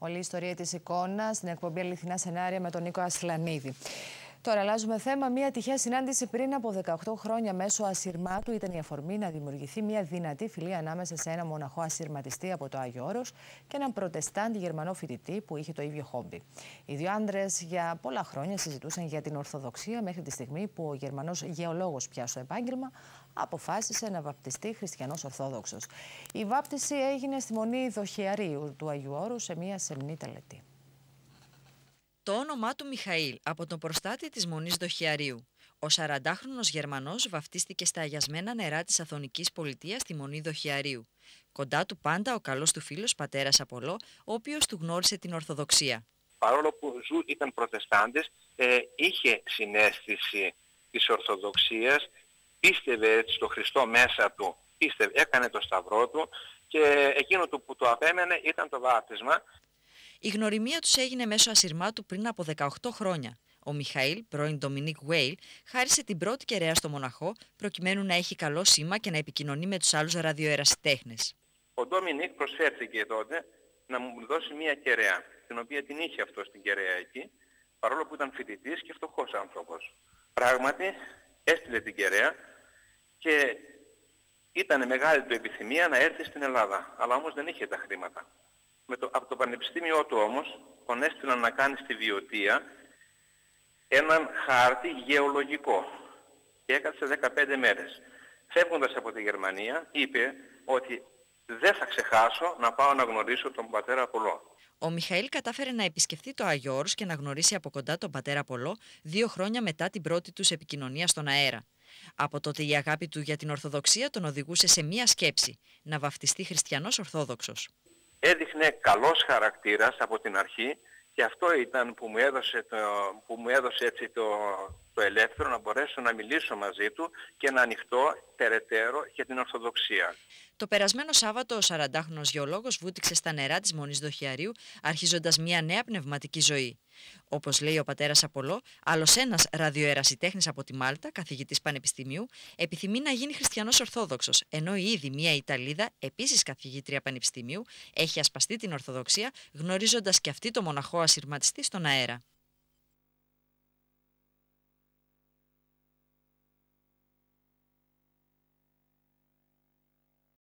Όλη η ιστορία της εικόνας στην εκπομπή Αληθινά Σενάρια με τον Νίκο Ασλανίδη. Τώρα αλλάζουμε θέμα. Μια τυχαία συνάντηση πριν από 18 χρόνια μέσω ασυρμάτου ήταν η αφορμή να δημιουργηθεί μια δυνατή φιλία ανάμεσα σε ένα μοναχό ασυρματιστή από το Άγιο Όρος και έναν προτεστάντη Γερμανό φοιτητή που είχε το ίδιο χόμπι. Οι δύο άντρες για πολλά χρόνια συζητούσαν για την Ορθοδοξία μέχρι τη στιγμή που ο Γερμανός γεωλόγος πια στο επάγγελμα αποφάσισε να βαπτιστεί χριστιανός Ορθόδοξος. Η βάπτιση έγινε στη Μονή Δοχιαρίου του Αγίου Όρου σε μια σεμνή τελετή. Το όνομά του Μιχαήλ, από τον προστάτη της Μονής Δοχιαρίου. Ο 40χρονος Γερμανός βαφτίστηκε στα αγιασμένα νερά της Αθωνικής Πολιτείας στη Μονή Δοχιαρίου. Κοντά του πάντα ο καλός του φίλος πατέρας Απολό, ο οποίος του γνώρισε την Ορθοδοξία. Παρόλο που ήταν προτεστάντης, είχε συναίσθηση της Ορθοδοξίας, πίστευε στο Χριστό μέσα του, έκανε το σταυρό του και εκείνο που το απέμενε ήταν το βάπτισμα. Η γνωριμία τους έγινε μέσω ασυρμάτου πριν από 18 χρόνια. Ο Μιχαήλ, πρώην Ντομινίκ Βέιλ, χάρισε την πρώτη κεραία στο μοναχό προκειμένου να έχει καλό σήμα και να επικοινωνεί με τους άλλους ραδιοερασιτέχνες. Ο Ντομινίκ προσφέρθηκε τότε να μου δώσει μια κεραία, την οποία την είχε αυτό στην κεραία εκεί, παρόλο που ήταν φοιτητής και φτωχός άνθρωπος. Πράγματι έστειλε την κεραία και ήταν μεγάλη του επιθυμία να έρθει στην Ελλάδα, αλλά όμως δεν είχε τα χρήματα. Από το πανεπιστήμιό του όμως τον έστειλαν να κάνει στη Βιωτία έναν χάρτη γεωλογικό και έκατσε 15 μέρες. Φεύγοντας από τη Γερμανία είπε ότι δεν θα ξεχάσω να πάω να γνωρίσω τον πατέρα Απολό. Ο Μιχαήλ κατάφερε να επισκεφτεί το Άγιο Όρος και να γνωρίσει από κοντά τον πατέρα Απολό 2 χρόνια μετά την πρώτη τους επικοινωνία στον αέρα. Από τότε η αγάπη του για την Ορθοδοξία τον οδηγούσε σε μία σκέψη: να βαφτιστεί χριστιανός Ορθόδοξος. Έδειχνε καλός χαρακτήρας από την αρχή και αυτό ήταν που μου έδωσε έτσι το ελεύθερο να μπορέσω να μιλήσω μαζί του και να ανοιχτώ περαιτέρω για την Ορθοδοξία. Το περασμένο Σάββατο ο 40χρονος γεωλόγος βούτυξε στα νερά της Μονής Δοχιαρίου, αρχίζοντας μια νέα πνευματική ζωή. Όπως λέει ο πατέρας Απολό, άλλος ένας ραδιοερασιτέχνης από τη Μάλτα, καθηγητής πανεπιστημίου, επιθυμεί να γίνει χριστιανός Ορθόδοξος, ενώ ήδη μια Ιταλίδα, επίσης καθηγήτρια πανεπιστημίου, έχει ασπαστεί την Ορθοδοξία, γνωρίζοντας και αυτή το μοναχό ασυρματιστή στον αέρα.